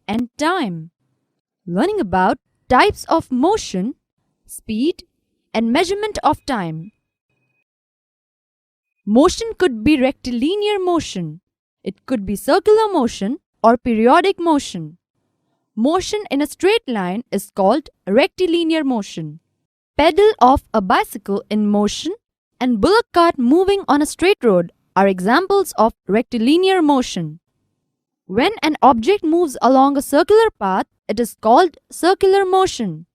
and Time. Learning about types of motion, speed, and measurement of time. Motion could be rectilinear motion. It could be circular motion or periodic motion. Motion in a straight line is called rectilinear motion. Pedal of a bicycle in motion and bullock cart moving on a straight road are examples of rectilinear motion. When an object moves along a circular path, it is called circular motion.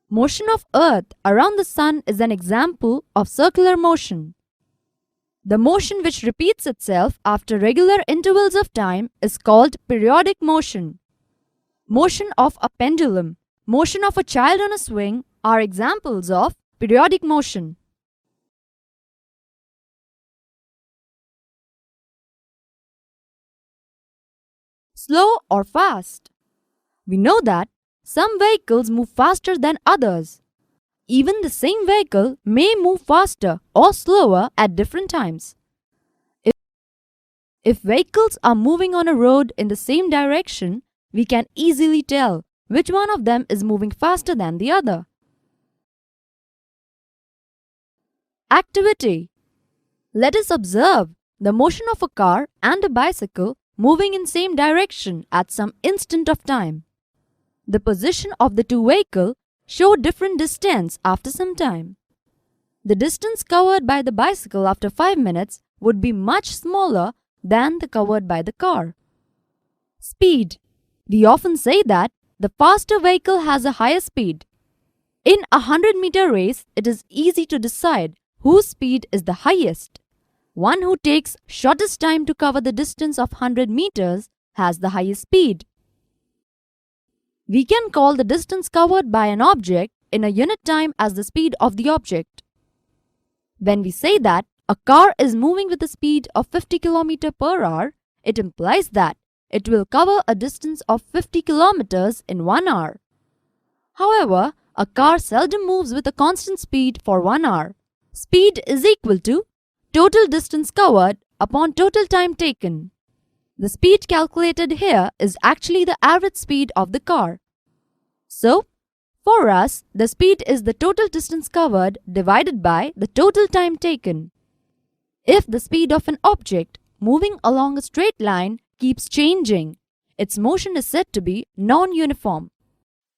Motion of Earth around the Sun is an example of circular motion. The motion which repeats itself after regular intervals of time is called periodic motion. Motion of a pendulum, motion of a child on a swing are examples of periodic motion. Slow or fast? We know that some vehicles move faster than others. Even the same vehicle may move faster or slower at different times. If vehicles are moving on a road in the same direction, we can easily tell which one of them is moving faster than the other. Activity. Let us observe the motion of a car and a bicycle moving in same direction at some instant of time. The position of the two vehicles show different distance after some time. The distance covered by the bicycle after 5 minutes would be much smaller than the covered by the car. Speed. We often say that the faster vehicle has a higher speed. In a 100-meter race, it is easy to decide whose speed is the highest. One who takes shortest time to cover the distance of 100 meters has the highest speed. We can call the distance covered by an object in a unit time as the speed of the object. When we say that a car is moving with a speed of 50 km per hour, it implies that it will cover a distance of 50 kilometers in 1 hour. However, a car seldom moves with a constant speed for 1 hour. Speed is equal to total distance covered upon total time taken. The speed calculated here is actually the average speed of the car. So, for us, the speed is the total distance covered divided by the total time taken. If the speed of an object moving along a straight line keeps changing, its motion is said to be non-uniform.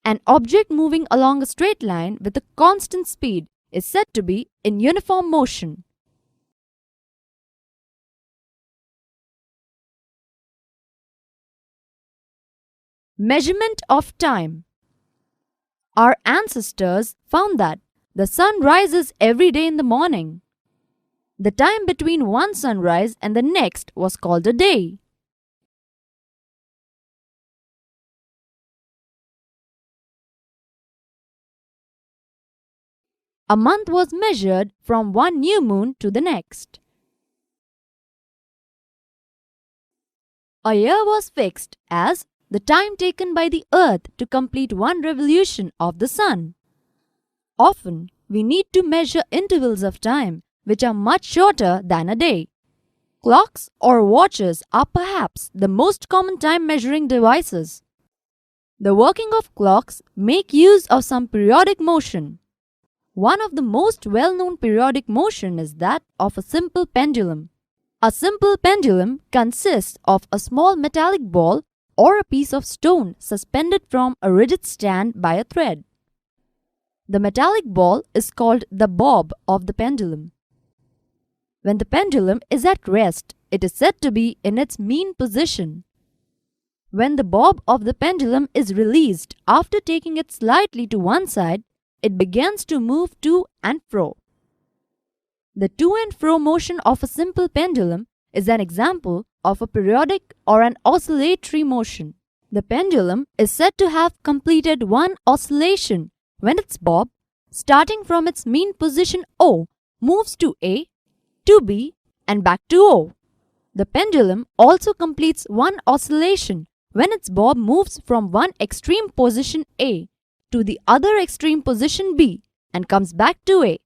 An object moving along a straight line with a constant speed is said to be in uniform motion. Measurement of time. Our ancestors found that the sun rises every day in the morning. The time between one sunrise and the next was called a day. A month was measured from one new moon to the next. A year was fixed as the time taken by the earth to complete one revolution of the sun. Often, we need to measure intervals of time which are much shorter than a day. Clocks or watches are perhaps the most common time measuring devices. The working of clocks make use of some periodic motion. One of the most well-known periodic motion is that of a simple pendulum. A simple pendulum consists of a small metallic ball or a piece of stone suspended from a rigid stand by a thread. The metallic ball is called the bob of the pendulum. When the pendulum is at rest, it is said to be in its mean position. When the bob of the pendulum is released after taking it slightly to one side, it begins to move to and fro. The to and fro motion of a simple pendulum is an example of a periodic or an oscillatory motion. The pendulum is said to have completed one oscillation when its bob, starting from its mean position O, moves to A, to B, and back to O. The pendulum also completes one oscillation when its bob moves from one extreme position A to the other extreme position B and comes back to A.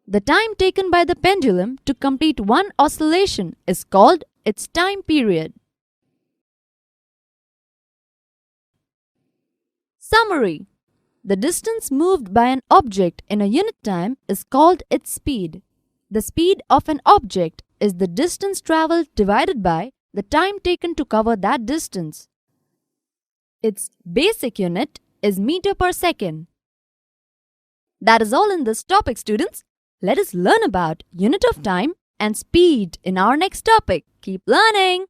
The time taken by the pendulum to complete one oscillation is called its time period. Summary. The distance moved by an object in a unit time is called its speed. The speed of an object is the distance traveled divided by the time taken to cover that distance. Its basic unit is meter per second. That is all in this topic, students. Let us learn about unit of time and speed in our next topic. Keep learning!